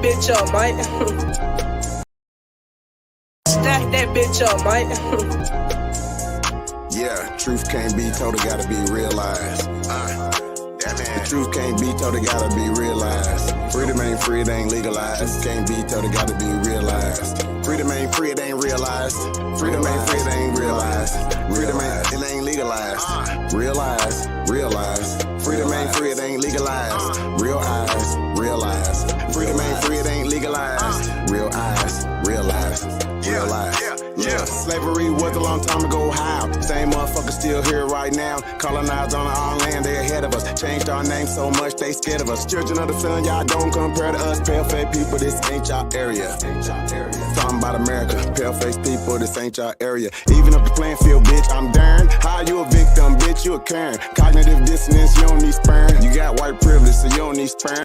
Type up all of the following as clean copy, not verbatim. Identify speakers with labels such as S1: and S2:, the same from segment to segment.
S1: bitch up, mate. Stack that bitch up, mate.
S2: Yeah, truth can't be told, it gotta be realized. The truth can't be told, it gotta be realized. Freedom ain't free, it ain't legalized. Truth can't be told, it gotta be realized. Freedom ain't free, it ain't realized. Freedom ain't free, it ain't realized. Freedom ain't, it ain't legalized. Realize, realize. Freedom ain't free, it ain't legalized. Real eyes, realize. Freedom ain't free, it ain't legalized. Real eyes, realize. Realize. Yeah, slavery was a long time ago. How? Same motherfuckers still here right now. Colonized on our land, they ahead of us. Changed our name so much, they scared of us. Children of the sun, y'all don't compare to us. Pale-faced people, this ain't y'all area. Talking about America, pale-faced people, this ain't y'all area. Even up the playing field, bitch, I'm darn. How you a victim, bitch, you a Karen. Cognitive dissonance, you don't need sperm. You got white privilege, so you don't need sperm.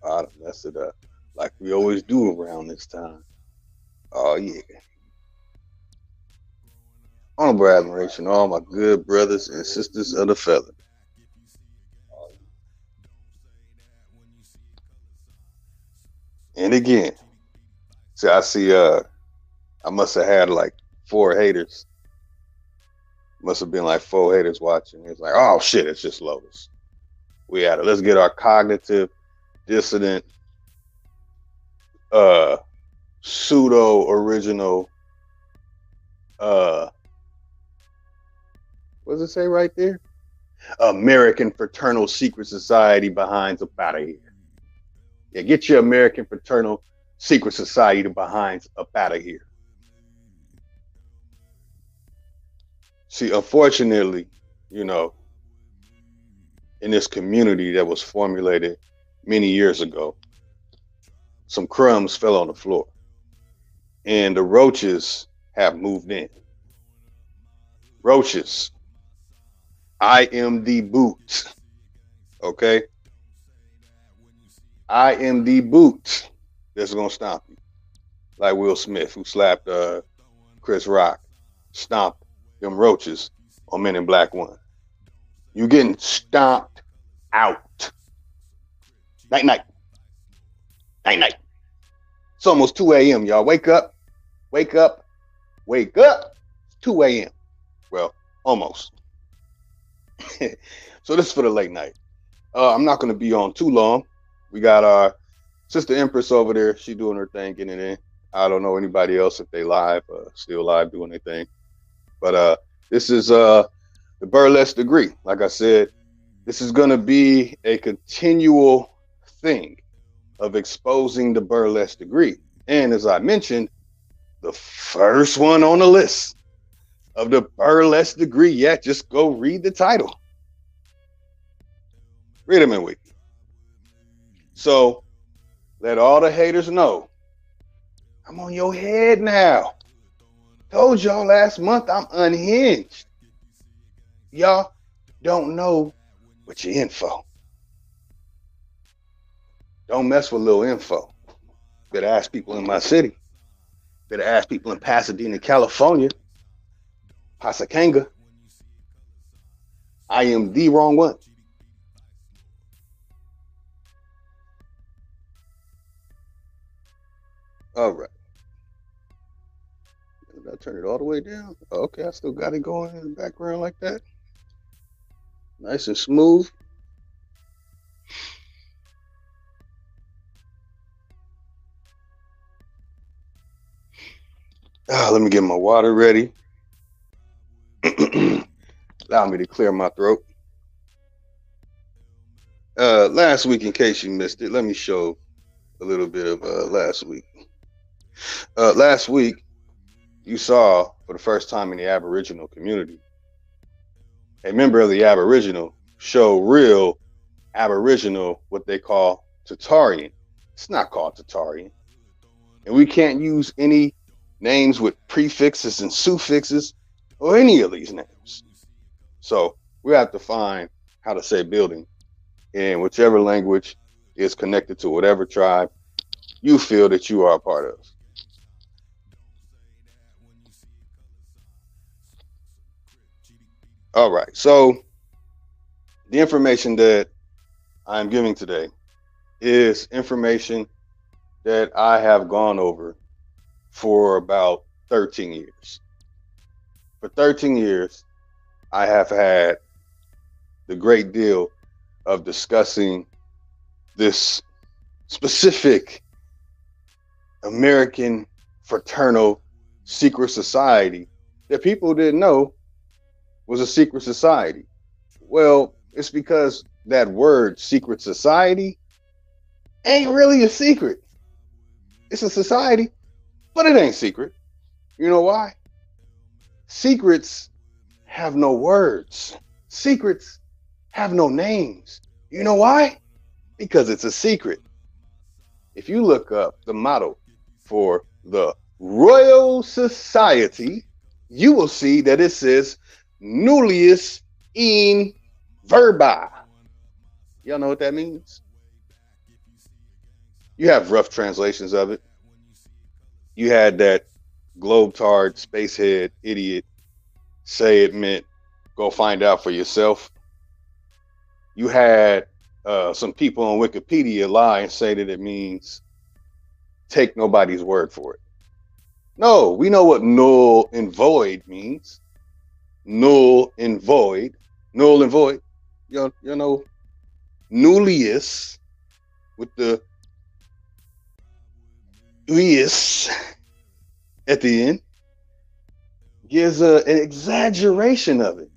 S3: I done messed it up like we always do around this time. Oh yeah. Honorable admiration to all my good brothers and sisters of the feather. And again, see, I must have had like 4 haters. Must have been like 4 haters watching. It's like, oh shit, it's just Lotus. We had it. Let's get our cognitive dissident, pseudo original, what does it say right there? American Fraternal Secret Society behinds up out of here. Yeah, get your American Fraternal Secret Society behinds up out of here. See, unfortunately, you know, in this community that was formulated many years ago, some crumbs fell on the floor and the roaches have moved in. Roaches, I am the boot. Okay? I am the boot that's gonna stomp you. Like Will Smith, who slapped Chris Rock, stomped them roaches on Men in Black 1. You getting stomped out. Night, night. Night, night. It's almost 2 a.m., y'all. Wake up. Wake up. Wake up. It's 2 a.m. Well, almost. So this is for the late night. I'm not going to be on too long. We got our sister Empress over there. She doing her thing, getting it in. I don't know anybody else if they live, still live doing their thing. But this is the burlesque degree. Like I said, this is going to be a continual thing of exposing the burlesque degree. And as I mentioned, the first one on the list of the burlesque degree, just go read the title. Read them in week. So let all the haters know I'm on your head now. Told y'all last month I'm unhinged. Y'all don't know what your info. Don't mess with little info. Better ask people in my city. Better ask people in Pasadena, California. Pasakanga. I am the wrong one. All right. Did I turn it all the way down? Okay, I still got it going in the background like that. Nice and smooth. Let me get my water ready. Allow me to clear my throat. Last week, in case you missed it, let me show a little bit of last week. Last week, you saw for the first time in the Aboriginal community, a member of the Aboriginal show real Aboriginal, what they call Tatarian. It's not called Tatarian. And we can't use any names with prefixes and suffixes or any of these names. So we have to find how to say building in whichever language is connected to whatever tribe you feel that you are a part of. All right, so the information that I'm giving today is information that I have gone over for about 13 years. For 13 years, I have had the great deal of discussing this specific American fraternal secret society that people didn't know was a secret society. Well, it's because that word secret society ain't really a secret. It's a society, but it ain't secret. You know why? Secrets have no words. Secrets have no names. You know why? Because it's a secret. If you look up the motto for the Royal Society, you will see that it says nullius in verba. Y'all know what that means? You have rough translations of it. You had that globetard, spacehead, idiot say it meant go find out for yourself. You had some people on Wikipedia lie and say that it means take nobody's word for it. No, we know what null and void means. Null and void. Null and void. You know, nullius with the ius at the end gives an exaggeration of it.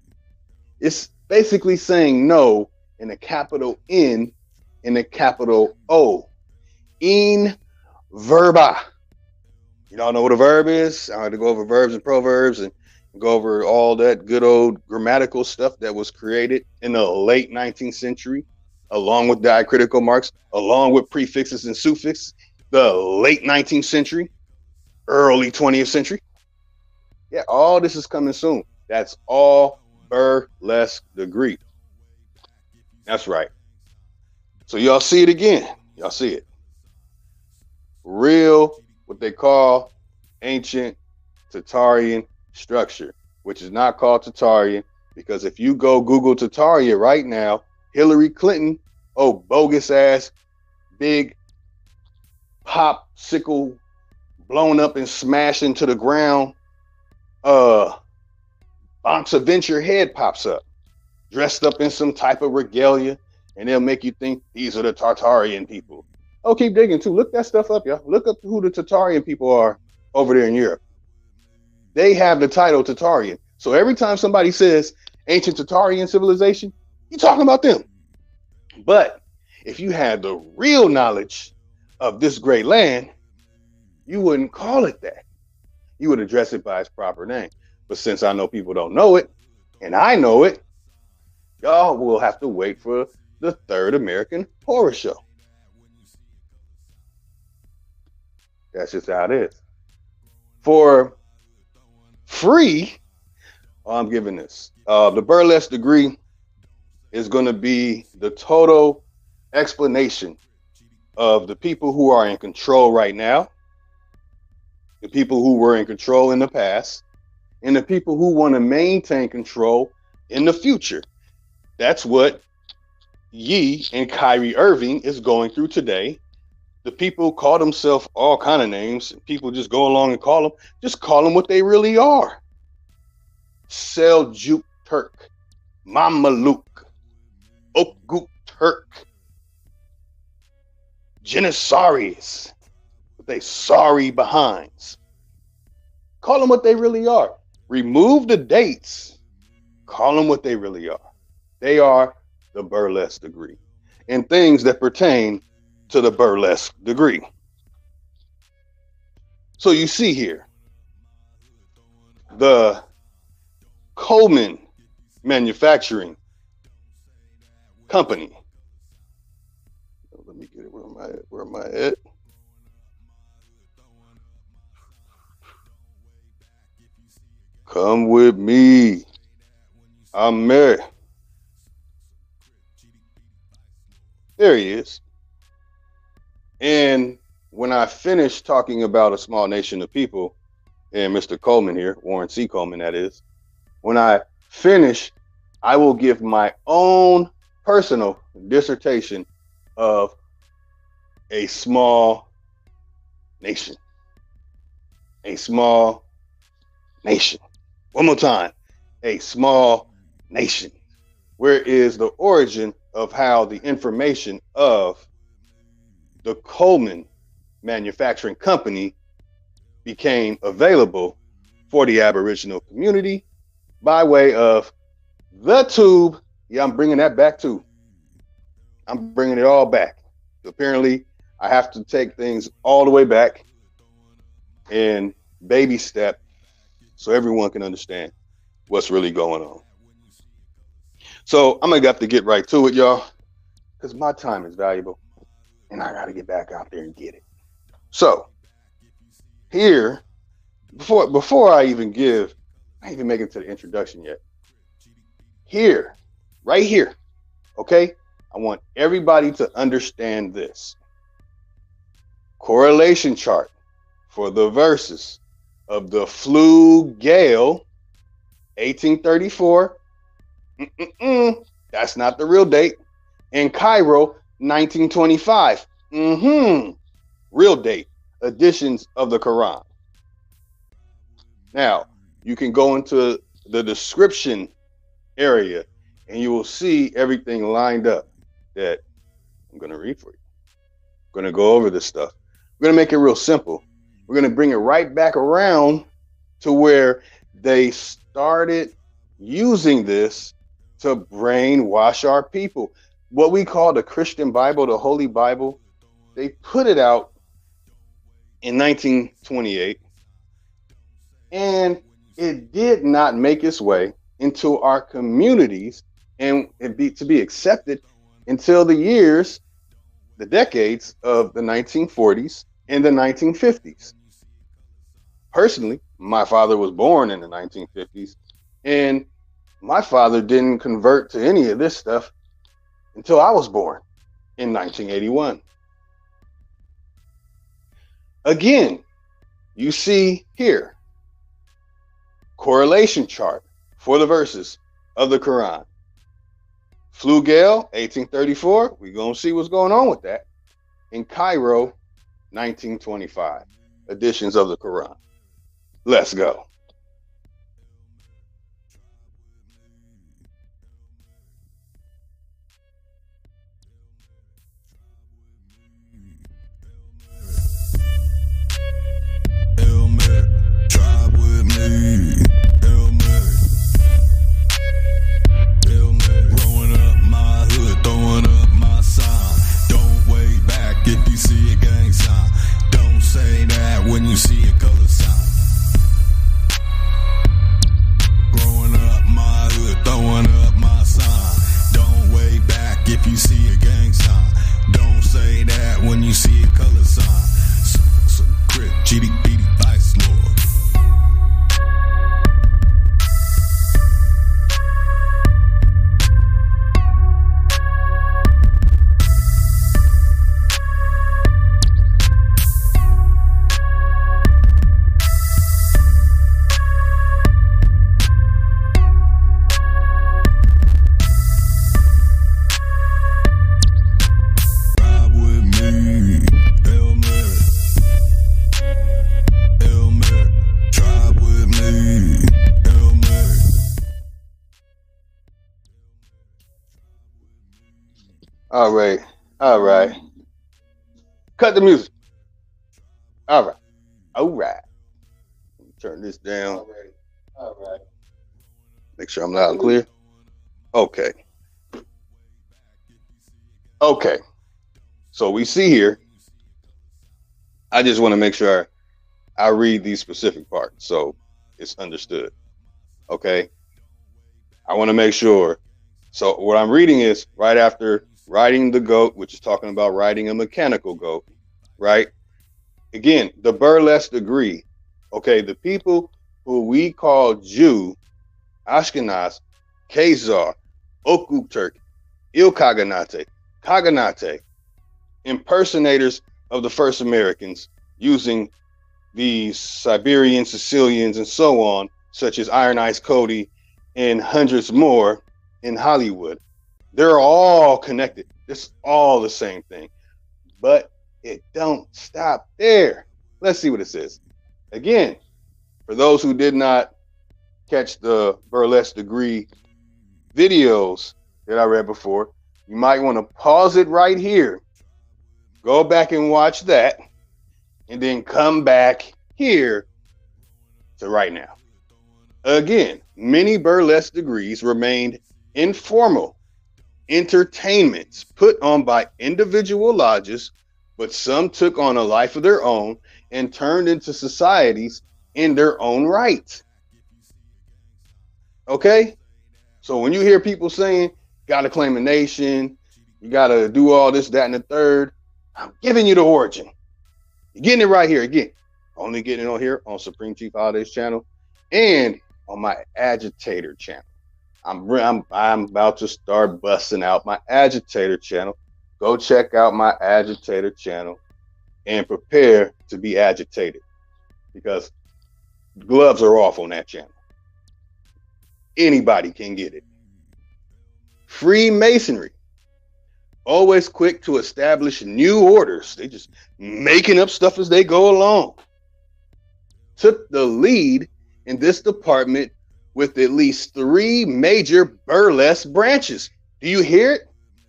S3: It's basically saying no in a capital N and a capital O. In verba. You all know what a verb is? I had to go over verbs and proverbs and Go over all that good old grammatical stuff that was created in the late 19th century, along with diacritical marks, along with prefixes and suffixes, the late 19th century, early 20th century. Yeah, all this is coming soon. That's all burlesque degree. That's right. So y'all see it again. Y'all see it. Real, what they call ancient Tatarian structure, which is not called Tatarian, because if you go Google Tatarian right now, Hillary Clinton, oh, bogus ass, big popsicle blown up and smashed into the ground, Bonaventure head pops up, dressed up in some type of regalia, and they'll make you think these are the Tartarian people. Oh, keep digging too. Look that stuff up, y'all. Look up who the Tartarian people are over there in Europe. They have the title Tartarian. So every time somebody says ancient Tartarian civilization, you're talking about them. But if you had the real knowledge of this great land, you wouldn't call it that. You would address it by its proper name. But since I know people don't know it, and I know it, y'all will have to wait for the third American horror show. That's just how it is. For free, I'm giving this. The burlesque degree is going to be the total explanation of the people who are in control right now, the people who were in control in the past, and the people who want to maintain control in the future. That's what Ye and Kyrie Irving is going through today. The people call themselves all kind of names. People just go along and call them what they really are. Seljuk Turk, Mameluke, Okguk Turk, Janissaries, they sorry behinds. Call them what they really are. Remove the dates. Call them what they really are. They are the burlesque degree and things that pertain to the burlesque degree. So you see here, the Coleman Manufacturing Company. Let me get it. Where am I at? Come with me. I'm there. There he is. And when I finish talking about a small nation of people, and Mr. Coleman here, Warren C. Coleman, that is, when I finish, I will give my own personal dissertation of a small nation. A small nation. One more time. A small nation. Where is the origin of how the information of the Coleman Manufacturing Company became available for the Aboriginal community by way of the tube. Yeah, I'm bringing that back too. I'm bringing it all back. Apparently, I have to take things all the way back and baby step so everyone can understand what's really going on. So I'm gonna have to get right to it, y'all, because my time is valuable and I gotta get back out there and get it. So here, before I even make it to the introduction yet. Here, right here, okay? I want everybody to understand this. Correlation chart for the verses of the flu gale, 1834. That's not the real date. In Cairo, 1925. Real date. Editions of the Quran. Now, you can go into the description area and you will see everything lined up that I'm going to read for you. I'm going to go over this stuff. We're going to make it real simple. We're going to bring it right back around to where they started using this to brainwash our people. What we call the Christian Bible, the Holy Bible, they put it out in 1928. And it did not make its way into our communities and to be accepted until the decades of the 1940s and the 1950s. Personally, my father was born in the 1950s, and my father didn't convert to any of this stuff until I was born in 1981. Again, you see here, correlation chart for the verses of the Quran. Flugel, 1834, we're going to see what's going on with that. In Cairo, 1925, editions of the Quran. Let's go.
S4: When you see a color sign, growing up my hood, throwing up my sign. Don't wave back if you see a gang sign. Don't say that when you see a color sign. So crip, cheaty, beady, vice lord.
S3: All right. Cut the music. All right. Turn this down. All right. Make sure I'm loud and clear. Okay. So we see here, I just want to make sure I read these specific parts so it's understood. Okay. I want to make sure. So what I'm reading is right after riding the goat, which is talking about riding a mechanical goat, right? Again, the burlesque degree. Okay, the people who we call Jew, Ashkenaz, Khazar, Seljuk Turk, Kaganate, impersonators of the first Americans using the Siberian, Sicilians, and so on, such as Iron Eyes Cody and hundreds more in Hollywood. They're all connected. It's all the same thing, but it don't stop there. Let's see what it says. Again, for those who did not catch the burlesque degree videos that I read before, you might want to pause it right here, go back and watch that, and then come back here to right now. Again, many burlesque degrees remained informal entertainments put on by individual lodges, but some took on a life of their own and turned into societies in their own right. Okay? So when you hear people saying, gotta claim a nation, you gotta do all this, that, and the third, I'm giving you the origin. You're getting it right here. Again, only getting it on here on Supreme Chief Holidays channel and on my agitator channel. I'm about to start busting out my agitator channel. Go check out my agitator channel and prepare to be agitated, because gloves are off on that channel. Anybody can get it. Freemasonry, always quick to establish new orders. They just making up stuff as they go along. Took the lead in this department with at least 3 major burlesque branches. Do you hear it?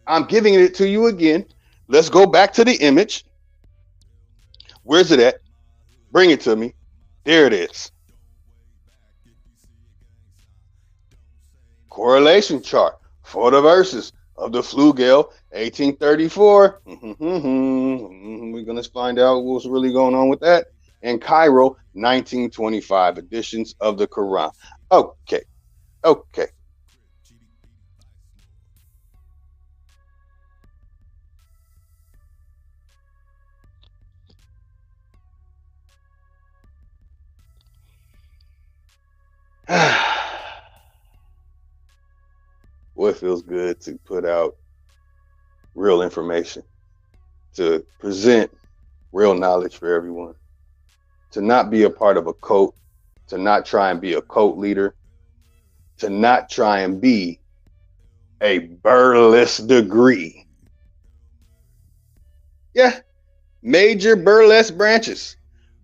S3: I'm giving it to you again. Let's go back to the image. Where's it at? Bring it to me. There it is. Correlation chart for the verses of the Flugel 1834. We're going to find out what's really going on with that. and Cairo 1925 editions of the Quran. Okay. Well, it feels good to put out real information, to present real knowledge for everyone, to not be a part of a cult, to not try and be a cult leader, to not try and be a burlesque degree. Yeah, major burlesque branches.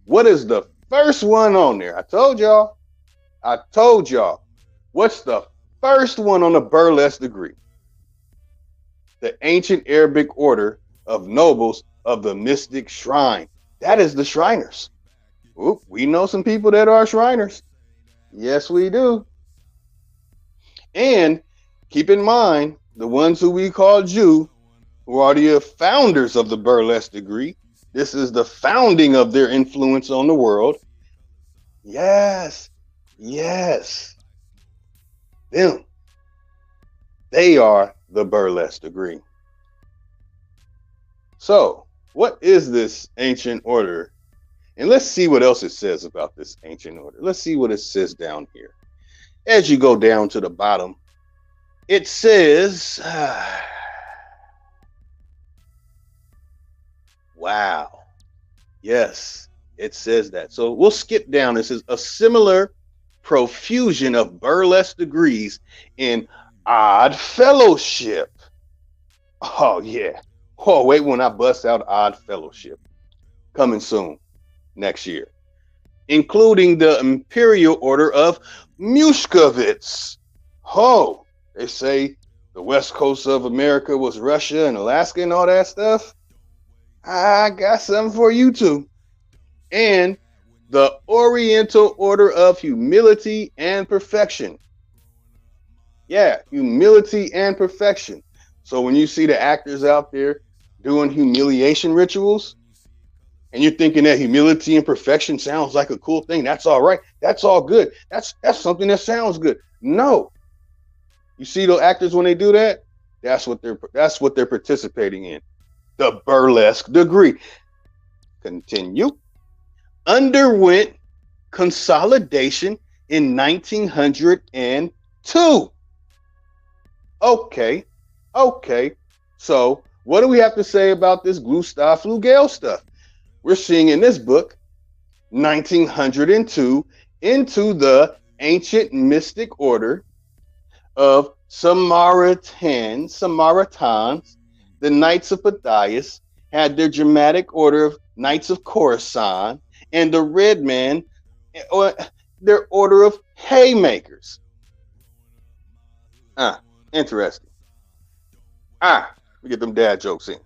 S3: What is the first one on there? I told y'all. What's the first one on the burlesque degree? The ancient Arabic order of nobles of the mystic shrine. That is the Shriners. Oop, we know some people that are Shriners. Yes, we do. And keep in mind, the ones who we call Jew, who are the founders of the burlesque degree. This is the founding of their influence on the world. Yes. Them. They are the burlesque degree. So, what is this ancient order? And let's see what else it says about this ancient order. Let's see what it says down here. As you go down to the bottom, it says, wow. Yes, it says that. So we'll skip down. It says a similar profusion of burlesque degrees in odd fellowship. Oh, yeah. Oh, wait when I bust out odd fellowship. Coming soon, next year. Including the Imperial Order of Mushkovitz. Oh, they say the west coast of America was Russia and Alaska and all that stuff. I got something for you too. And the Oriental Order of Humility and Perfection. Yeah, humility and perfection. So when you see the actors out there doing humiliation rituals, and you're thinking that humility and perfection sounds like a cool thing, that's all right. That's all good. That's something that sounds good. No. You see those actors when they do that? That's what they're participating in. The burlesque degree. Continue. Underwent consolidation in 1902. Okay. So what do we have to say about this Lštab Flugel stuff? We're seeing in this book, 1902, into the ancient mystic order of Samaritans, the Knights of Pythias, had their dramatic order of Knights of Khorasan, and the Red Man, their order of haymakers. Interesting. We get them dad jokes in.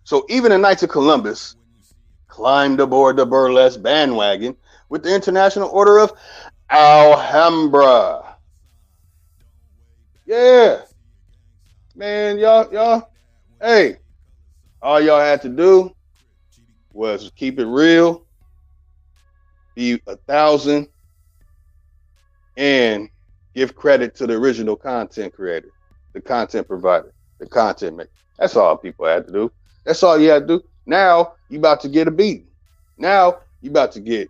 S3: So even the Knights of Columbus climbed aboard the burlesque bandwagon with the International Order of Alhambra. Yeah. Man, y'all, hey, all y'all had to do was keep it real, be 1,000, and give credit to the original content creator, the content provider, the content maker. That's all people had to do. That's all you had to do. Now you about to get a beating. Now you about to get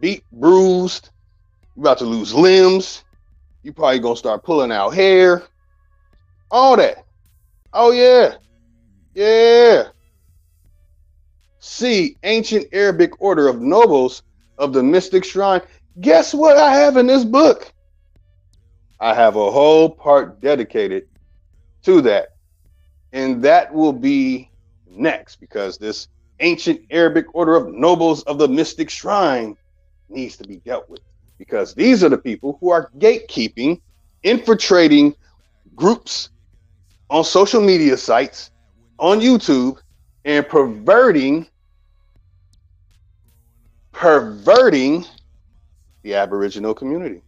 S3: beat, bruised. You about to lose limbs. You probably gonna start pulling out hair. All that. Oh yeah. See, ancient Arabic order of nobles of the mystic shrine. Guess what I have in this book? I have a whole part dedicated to that. And that will be next, because this ancient Arabic order of nobles of the mystic shrine needs to be dealt with, because these are the people who are gatekeeping, infiltrating groups on social media sites, on YouTube, and perverting the Aboriginal community.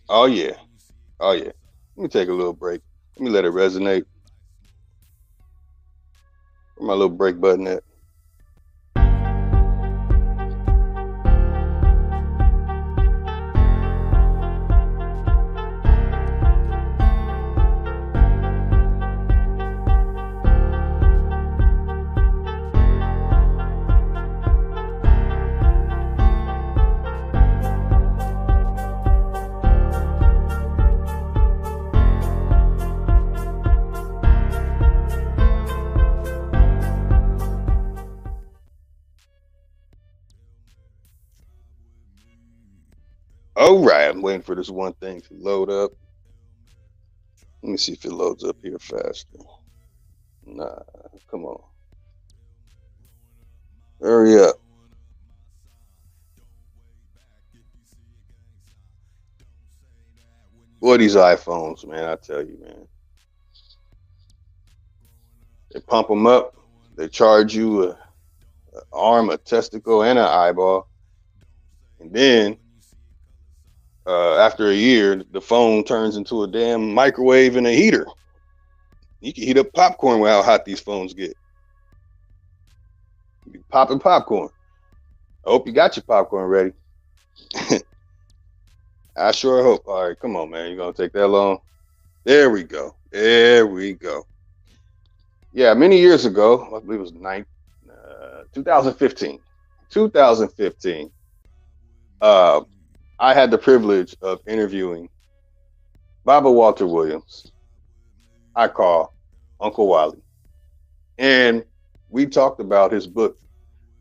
S3: Oh yeah. Let me take a little break. Let me let it resonate. Where my little break button at? All right, I'm waiting for this one thing to load up. Let me see if it loads up here faster. Nah, come on. Hurry up. Boy, these iPhones, man, I tell you, man. They pump them up. They charge you an arm, a testicle, and an eyeball. And then, after a year, the phone turns into a damn microwave and a heater. You can heat up popcorn with how hot these phones get. You be popping popcorn. I hope you got your popcorn ready. I sure hope. All right, come on, man. You gonna take that long? There we go. There we go. Yeah, many years ago, I believe it was 2015. 2015. I had the privilege of interviewing Baba Walter Williams. I call Uncle Wally. And we talked about his book,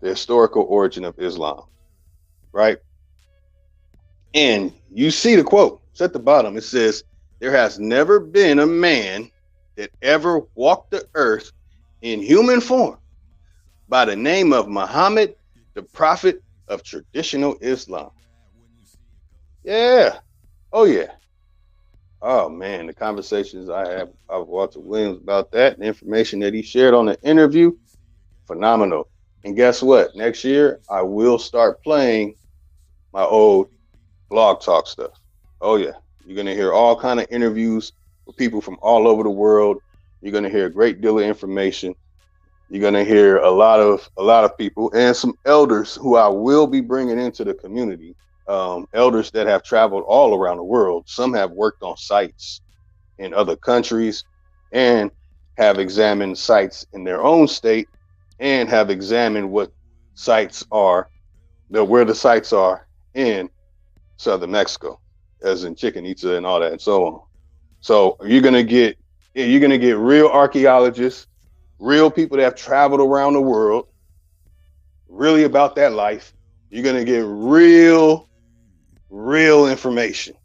S3: The Historical Origin of Islam, right? And you see the quote, it's at the bottom. It says, there has never been a man that ever walked the earth in human form by the name of Muhammad, the prophet of traditional Islam. Yeah. Oh, yeah. Oh, man, the conversations I have with Walter Williams about that, and the information that he shared on the interview, phenomenal. And guess what? Next year, I will start playing my old blog talk stuff. Oh, yeah. You're going to hear all kind of interviews with people from all over the world. You're going to hear a great deal of information. You're going to hear a lot of people and some elders who I will be bringing into the community. Elders that have traveled all around the world. Some have worked on sites in other countries and have examined sites in their own state and have examined what sites are, where the sites are in southern Mexico, as in Chichen Itza and all that and so on. So you're gonna get real archaeologists, real people that have traveled around the world, really about that life. You're gonna get real information.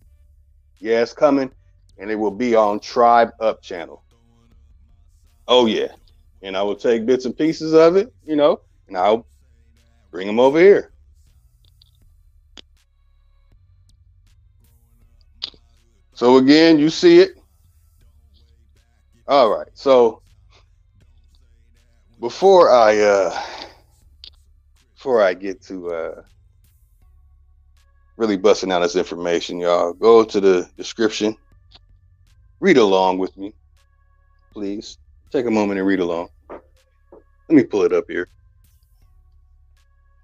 S3: Yeah, it's coming, and it will be on Tribe Up channel. Oh yeah, and I will take bits and pieces of it, and I'll bring them over here. So again, you see it. All right. So before I get to really busting out this information, y'all, go to the description, read along with me, please. Take a moment and read along. Let me pull it up here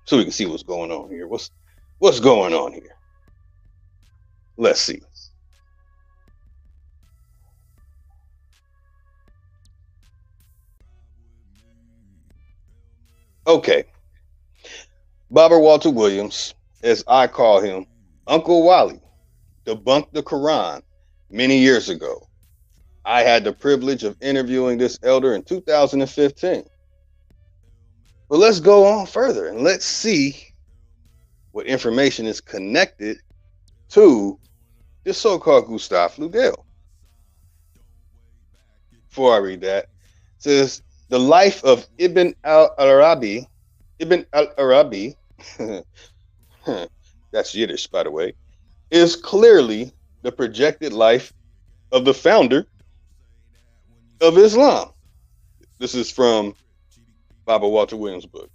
S3: so we can see what's going on here. What's going on here? Let's see. Okay. Baba Walter Williams, as I call him, Uncle Wally, debunked the Quran many years ago. I had the privilege of interviewing this elder in 2015. But let's go on further and let's see what information is connected to this so-called Gustav Flugel. Before I read that, it says, the life of Ibn al-Arabi, that's Yiddish, by the way, is clearly the projected life of the founder of Islam. This is from Baba Walter Williams' book.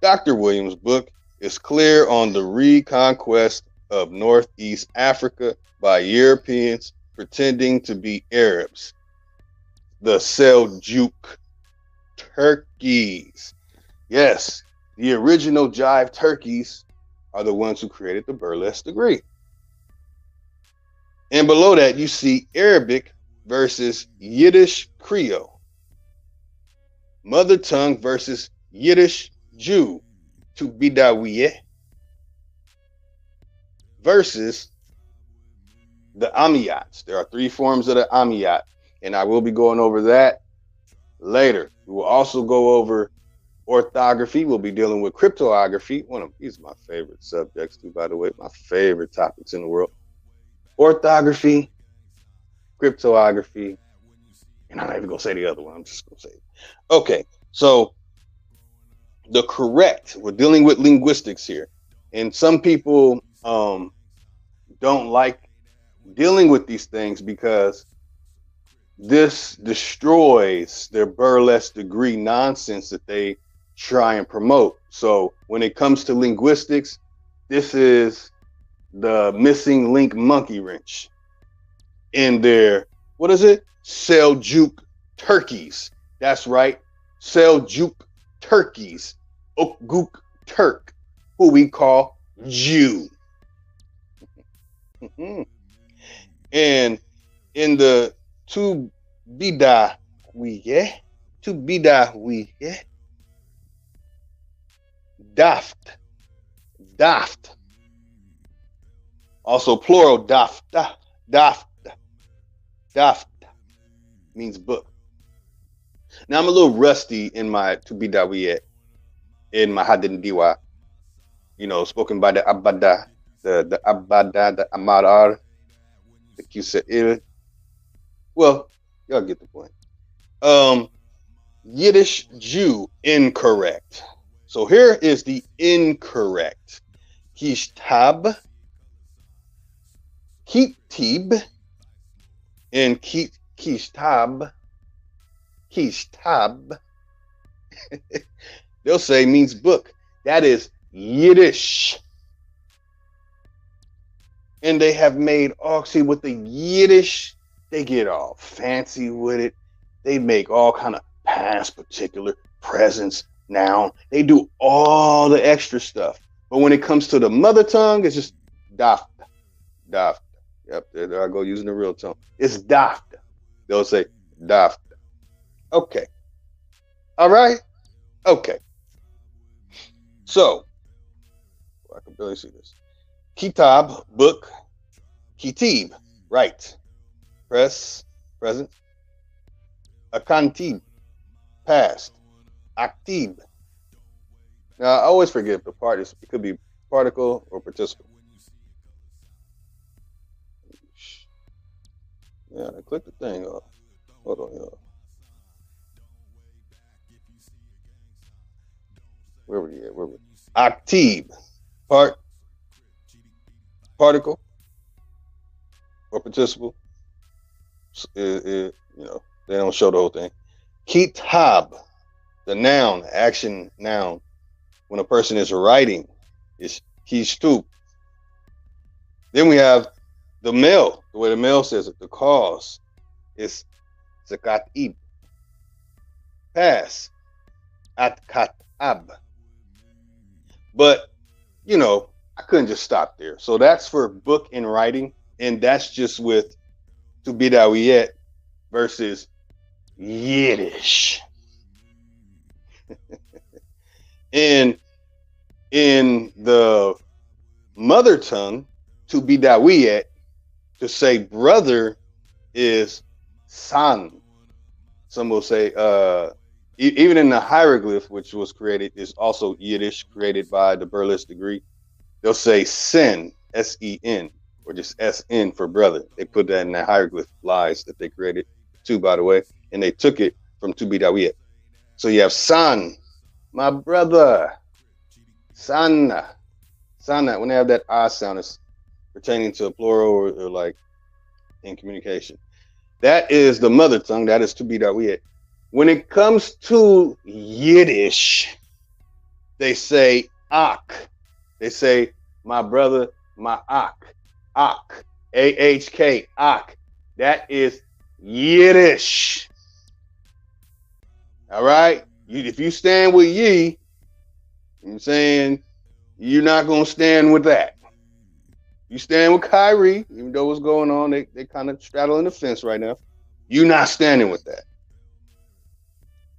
S3: Dr. Williams' book is clear on the reconquest of Northeast Africa by Europeans pretending to be Arabs, the Seljuk Turkeys. Yes, the original jive turkeys are the ones who created the burlesque degree. And below that, you see Arabic versus Yiddish Creole. Mother tongue versus Yiddish Jew, Tubidhawiqt, versus the Ammiyats. There are three forms of the Ammiyat, and I will be going over that later. We will also go over orthography. We'll be dealing with cryptography. These are my favorite subjects too, by the way, my favorite topics in the world. Orthography, cryptography, and I'm not even gonna say the other one. I'm just gonna say it. Okay, so we're dealing with linguistics here, and some people don't like dealing with these things because this destroys their burlesque degree nonsense that they try and promote. So when it comes to linguistics, this is the missing link monkey wrench in their, what is it? Seljuk Turkeys. That's right. Seljuk Turkeys. Ukguk Turk, who we call Jew. And in the Tubidhawiqt, daft, also plural daft means book. Now I'm a little rusty in my Tubidhawiqt, in my Hadin Diwa, spoken by the Abada, the Abada, the Amadar, the Qsa'il. Well, y'all get the point. Yiddish Jew, incorrect. So here is the incorrect. Kītab, kitib, and kītab. They'll say means book. That is Yiddish. And they have made with the Yiddish, they get all fancy with it. They make all kind of past particular, presence, noun. They do all the extra stuff. But when it comes to the mother tongue, it's just daft. Yep, there I go using the real tongue. It's daft. They'll say daft. Okay. All right. Okay. So, I can barely see this. Kītab, book. Kitib, right. Present. Akantīb, past. Aktib. Now, I always forget the part. It could be particle or participle. Yeah, I clicked the thing off. Hold on, y'all. Where were you at? Aktib, particle or participle. They don't show the whole thing. Kītab, the noun, action noun. When a person is writing, is kītūb. Then we have the male, the way the male says it, the caus is sekatib. Pass, atkatāb. But, I couldn't just stop there. So that's for book and writing, and that's just with Tubidhawiqt versus Yiddish. And in the mother tongue, Tubidhawiqt, to say brother is san. Some will say, even in the hieroglyph, which was created, is also Yiddish, created by the Burlesque degree. They'll say sen, S-E-N, or just S-N for brother. They put that in the hieroglyph lies that they created too, by the way, and they took it from Tubidhawiqt. So you have san, my brother, sana. When they have that ah sound, it's pertaining to a plural or like in communication. That is the mother tongue. That is Tubidhawiqt. When it comes to Yiddish, they say ak. They say my brother, my ak. Ak. A-H-K. Ak. That is Yiddish. All right? If you stand with ye, I'm saying you're not going to stand with that. You stand with Kyrie, even though what's going on, they kind of straddling the fence right now. You're not standing with that.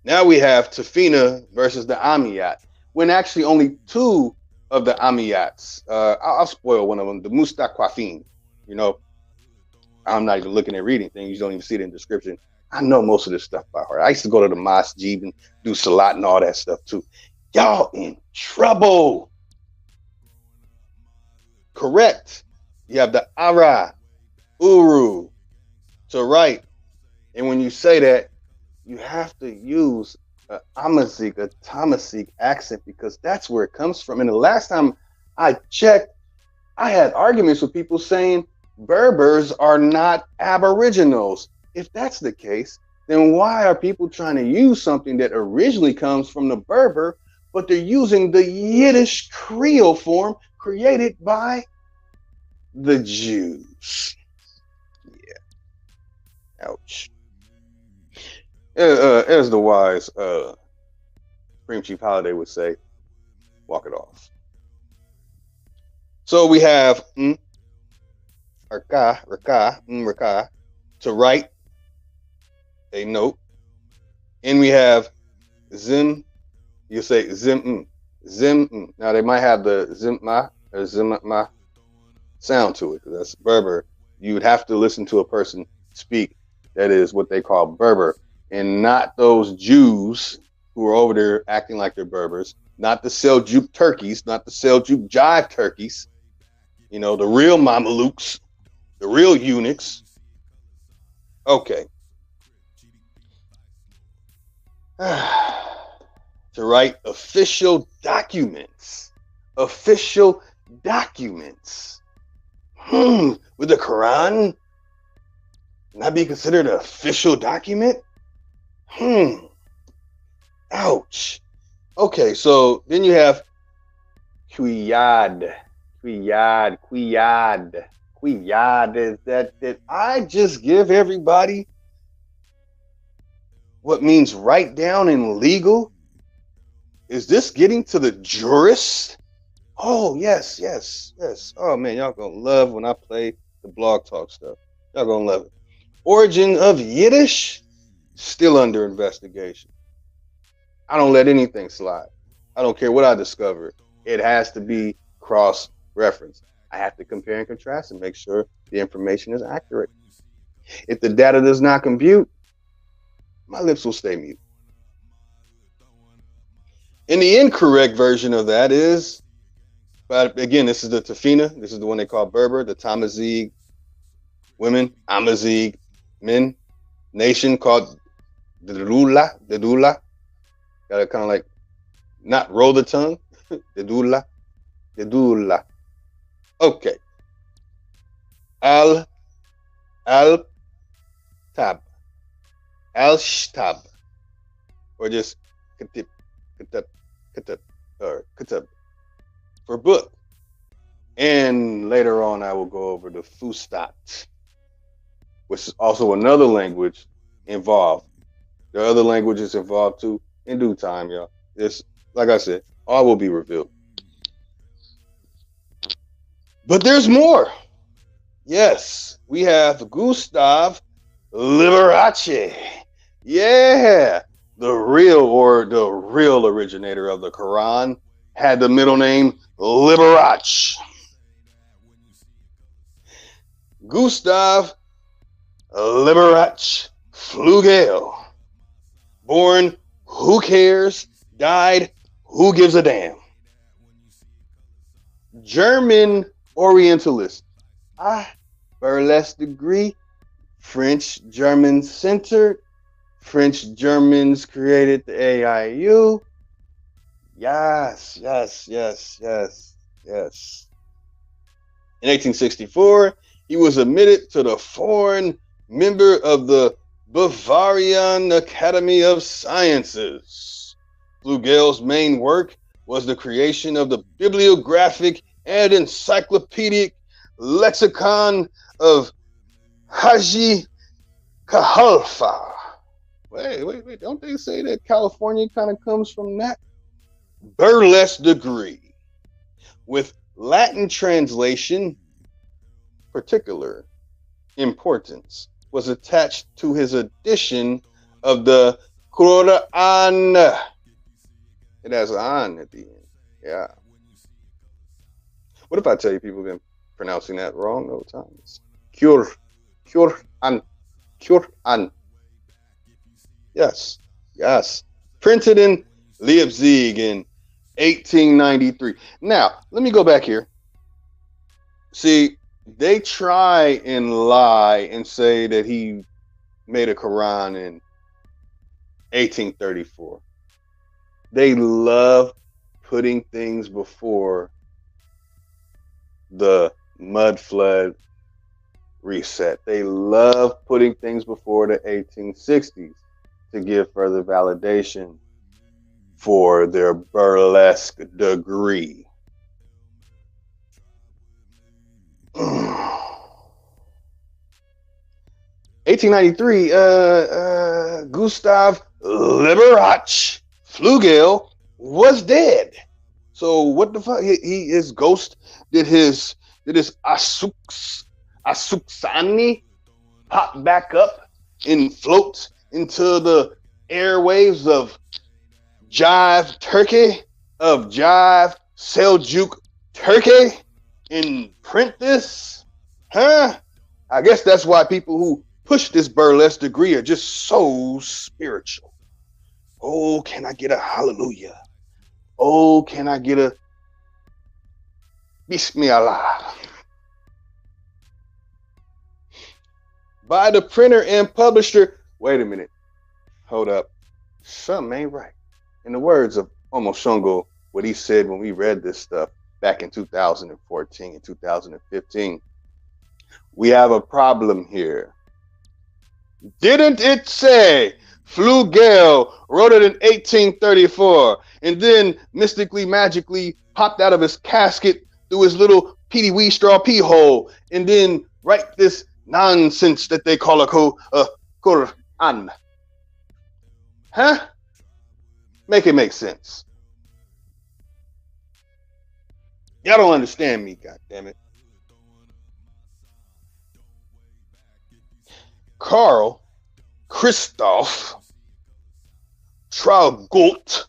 S3: Now we have Tifinagh versus the Ammiyat. When actually only two of the Ammiyats, I'll spoil one of them, the Mustaqafin. I'm not even looking at reading things. You don't even see it in the description. I know most of this stuff by heart. I used to go to the mosque and do salat and all that stuff too. Y'all in trouble. Correct. You have the ara, uru, to write. And when you say that, you have to use a Amazigh, a Tamasig accent, because that's where it comes from. And the last time I checked, I had arguments with people saying Berbers are not Aboriginals. If that's the case, then why are people trying to use something that originally comes from the Berber, but they're using the Yiddish creole form created by the Jews? Yeah. Ouch. As the wise Supreme Chief Holiday would say, walk it off. So we have raka, to write a note. And we have zim, you say zm'm. Now they might have the zm'ma or zm'ma sound to it, because that's Berber. You would have to listen to a person speak that is what they call Berber, and not those Jews who are over there acting like they're Berbers, not the Seljuk Turkeys, not the Seljuk Jive Turkeys, you know, the real Mamelukes, the real eunuchs. Okay. To write official documents. Official documents. Would the Quran not be considered an official document? Ouch. Okay, so then you have qiyd. Qiyd is that I just give everybody what means write down in legal. Is this getting to the jurist? Oh, yes. Oh, man, y'all gonna love when I play the blog talk stuff. Y'all gonna love it. Origin of Yiddish, still under investigation. I don't let anything slide. I don't care what I discover. It has to be cross-referenced. I have to compare and contrast and make sure the information is accurate. If the data does not compute, my lips will stay mute. And the incorrect version of that is, but again, this is the Tifinagh. This is the one they call Berber, the Tamasig women, Amazigh men, nation called Dedula. Gotta kind of like not roll the tongue. Dedula. Okay. Lktab. Lštab. Or just kitib, or kītab for book. And later on, I will go over the Fustat, which is also another language involved. There are other languages involved too. In due time, y'all. This, like I said, all will be revealed. But there's more. Yes, we have Gustav Liberace. Yeah, the real originator of the Quran had the middle name Liberace. Gustav Liberace Flugel. Born, who cares? Died, who gives a damn? German Orientalist. Burlesque degree. French German centered. French Germans created the AIU. Yes. In 1864, he was admitted to the foreign member of the Bavarian Academy of Sciences. Flugel's main work was the creation of the bibliographic and encyclopedic lexicon of Haji Kahalfa. Wait, don't they say that California kind of comes from that? Burlesque degree with Latin translation, particular importance, was attached to his edition of the Quran. It has an at the end. Yeah. What if I tell you people have been pronouncing that wrong no times? Quran. Yes. Yes. Printed in Leipzig in 1893. Now, let me go back here. See, they try and lie and say that he made a Quran in 1834. They love putting things before the mud flood reset. They love putting things before the 1860s to give further validation for their burlesque degree. 1893, Gustav Liberach Flugel was dead. So what the fuck? His ghost did his Asuksani pop back up and float into the airwaves of Jive Turkey, of Jive Seljuk Turkey, and print this? Huh? I guess that's why people who push this burlesque degree are just so spiritual. Oh, can I get a hallelujah? Oh, can I get a Bismillah? By the printer and publisher. Wait a minute. Hold up. Something ain't right. In the words of Omo Shongo, what he said when we read this stuff back in 2014 and 2015, we have a problem here. Didn't it say Flugel wrote it in 1834 and then mystically, magically popped out of his casket through his little peety wee straw pee hole and then write this nonsense that they call a Quran? Huh? Make it make sense. Y'all don't understand me, goddammit. Carl Christoph Tubidhawiqt,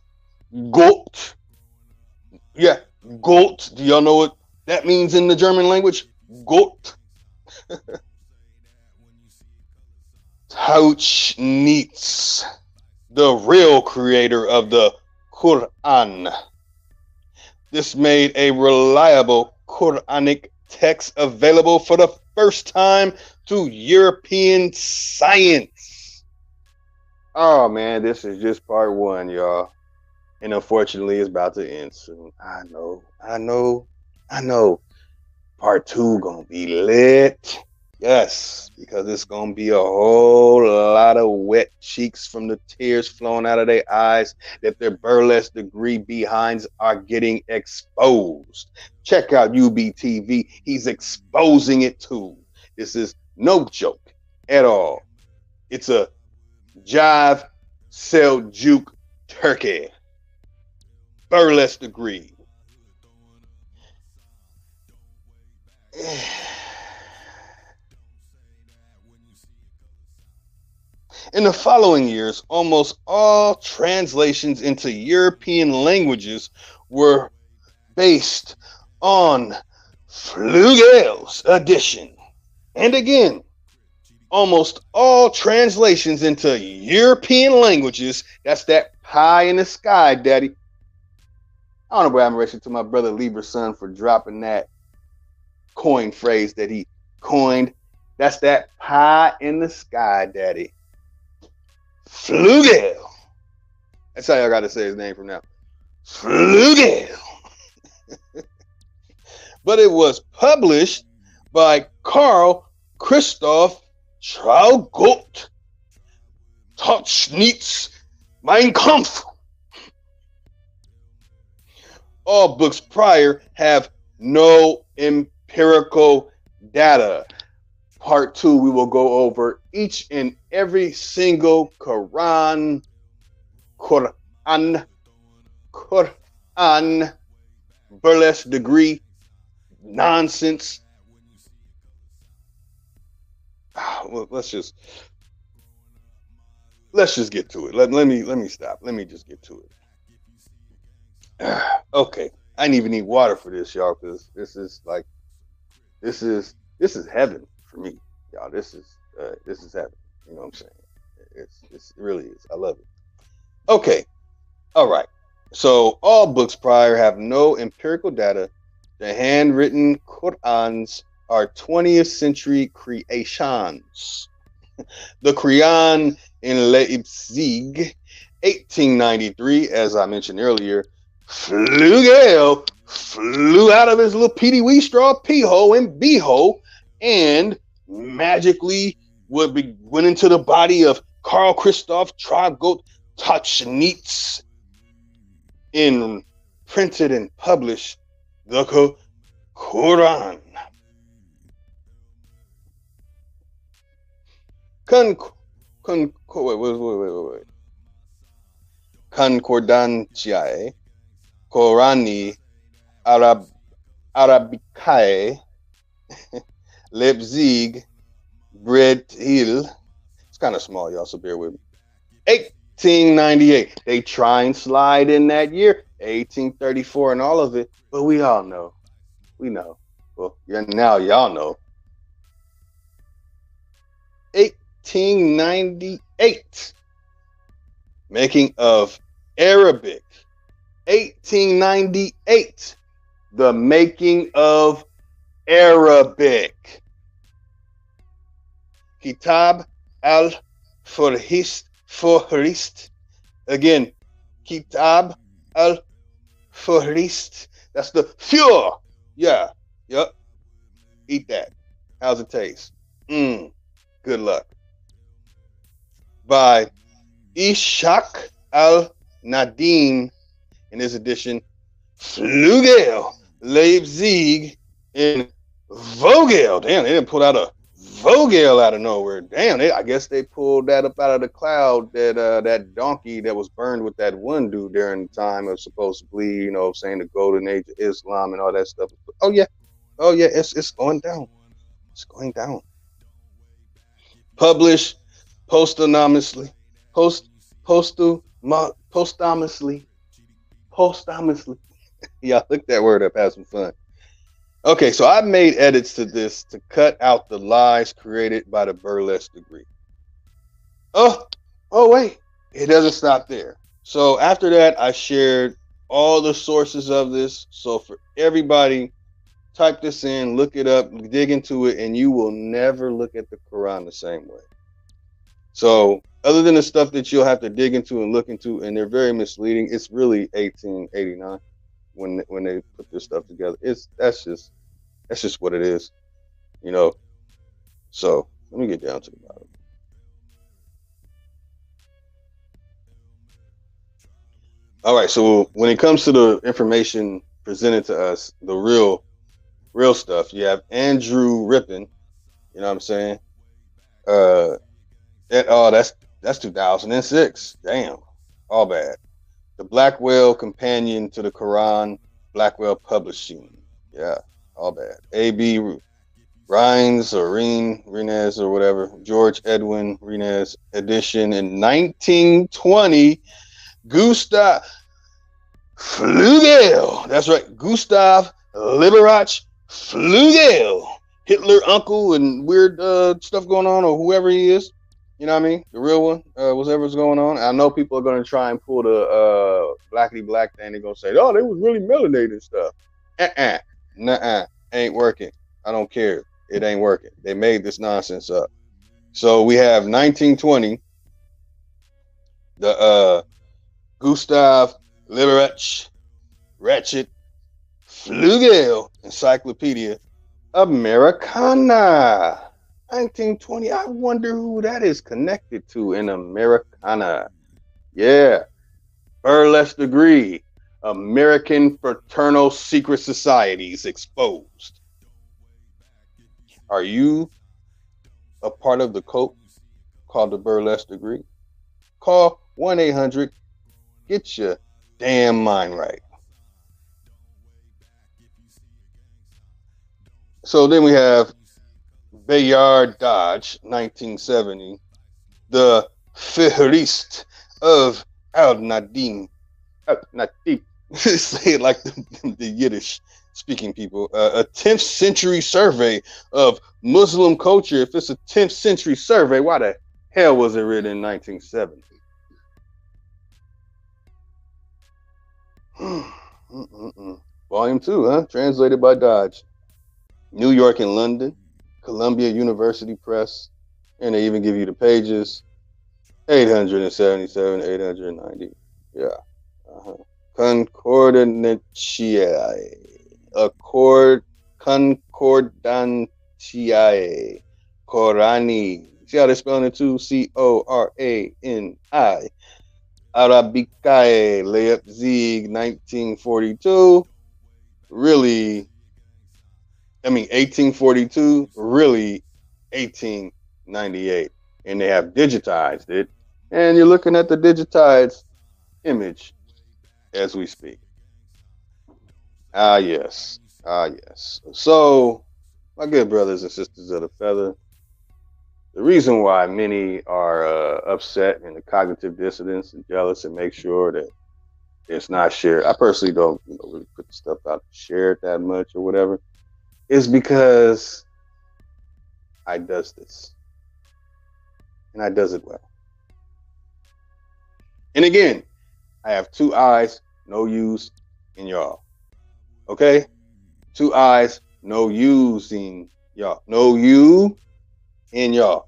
S3: yeah, Gold. Do y'all know what that means in the German language? Gold. Tauchnitz, the real creator of the Quran. This made a reliable Quranic text available for the first time to European science. Oh man, this is just part one, y'all. And unfortunately, it's about to end soon. I know. Part two gonna be lit. Yes, because it's gonna be a whole lot of wet cheeks from the tears flowing out of their eyes that their burlesque degree behinds are getting exposed. Check out UBTV. He's exposing it too. This is no joke at all. It's a Jive Seljuk Turkey burlesque degree. In the following years, almost all translations into European languages were based on Flugel's edition. And again, almost all translations into European languages, that's that pie in the sky, daddy. Honorable admiration to my brother Lieberson for dropping that coin phrase that he coined. That's that pie in the sky, daddy. Flugel. That's how y'all got to say his name from now. Flugel. But it was published by Carl Christoph Tubidhawiqt. Tauchnitz Mein Kampf. All books prior have no empirical data. Part two, we will go over each and every single Quran, burlesque degree nonsense. Well, let's just get to it. Let me stop. Let me just get to it. Okay, I didn't even need water for this, y'all, because this is heaven for me, y'all. This is heaven. You know what I'm saying? It really is. I love it. Okay. All right. So all books prior have no empirical data. The handwritten Qur'ans are 20th century creations. The Quran in Leipzig, 1893, as I mentioned earlier, flew out of his little peety-wee straw pee hole and bee-hole and magically went into the body of Carl Christoph Tubidhawiqt Tachnitz and printed and published the Quran. Wait. Concordantiae Qurani Arabicae Leipzig Hill. It's kind of small, y'all, so bear with me. 1898. They try and slide in that year, 1834 and all of it, but we all know. We know. Well, now y'all know. 1898. Making of Arabic. 1898. The making of Arabic. Kītab al-Fuhrist. Again, Kītab al-Fuhrist. That's the Fuhr. Yeah. Yep. Eat that. How's it taste? Good luck. By Ishaq al-Nadim in his edition, Flugel, Leipzig, in Vogel. Damn, they didn't pull out a Vogel out of nowhere. Damn, I guess they pulled that up out of the cloud, that donkey that was burned with that one dude during the time of supposedly, saying the golden age of Islam and all that stuff. Oh yeah, it's going down. It's going down. Published posthumously. Yeah, look that word up, have some fun. Okay, so I made edits to this to cut out the lies created by the burlesque degree. Oh wait, it doesn't stop there. So after that, I shared all the sources of this. So for everybody, type this in, look it up, dig into it, and you will never look at the Quran the same way. So other than the stuff that you'll have to dig into and look into, and they're very misleading, it's really 1889 when they put this stuff together. That's just what it is, So let me get down to the bottom. All right, so when it comes to the information presented to us, the real stuff, you have Andrew Rippin, you know what I'm saying? That's 2006. Damn, all bad. The Blackwell Companion to the Quran, Blackwell Publishing. Yeah, all bad. A.B. Rines or Rines or whatever. George Edwin Rines edition in 1920. Gustav Flugel. That's right, Gustav Liberach Flugel. Hitler uncle and weird stuff going on, or whoever he is. You know what I mean? The real one, whatever's going on. I know people are going to try and pull the blackity black thing. They're going to say, oh, they was really melanated stuff. Nuh-uh. Ain't working. I don't care. It ain't working. They made this nonsense up. So we have 1920, the Gustav Liberach Ratchet Flugel Encyclopedia Americana. 1920. I wonder who that is connected to in Americana. Yeah. Burlesque degree. American Fraternal Secret Societies exposed. Are you a part of the cult called the Burlesque degree? Call 1-800. Get your damn mind right. So then we have Bayard Dodge, 1970, the Fihrist of Al-Nadim. Say it like the Yiddish speaking people. A 10th century survey of Muslim culture. If it's a 10th century survey, why the hell was it written in 1970? Volume 2, huh? Translated by Dodge. New York and London. Columbia University Press. And they even give you the pages. 877, 890. Yeah. Concordantiae. Concordantiae. Corani. See how they're spelling it too? Corani. Arabicae. Leipzig, 1942. Really, 1842. Really, 1898. And they have digitized it. And you're looking at the digitized image as we speak. Ah, yes. So, my good brothers and sisters of the feather, the reason why many are upset in the cognitive dissonance and jealous and make sure that it's not shared. I personally don't really put the stuff out to share it that much or whatever. Is because I does this. And I does it well. And again, I have 2 eyes, no use in y'all. Okay? 2 eyes, no using y'all. No you in y'all.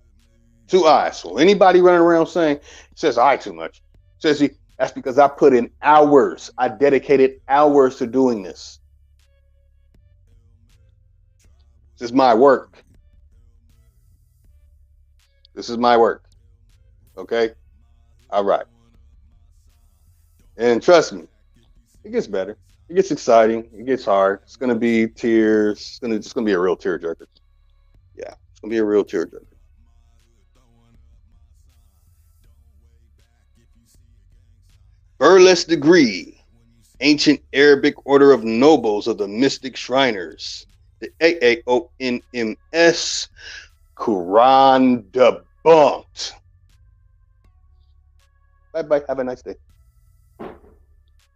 S3: 2 eyes. So anybody running around saying, says I too much. Says he, that's because I put in hours. I dedicated hours to doing this. This is my work. This is my work. Okay? All right. And trust me, it gets better. It gets exciting. It gets hard. It's going to be tears. It's going to be a real tearjerker. Yeah, it's going to be a real tearjerker. Burlesque degree. Ancient Arabic order of nobles of the mystic Shriners. The AAONMS. Quran debunked. Bye-bye. Have a nice day.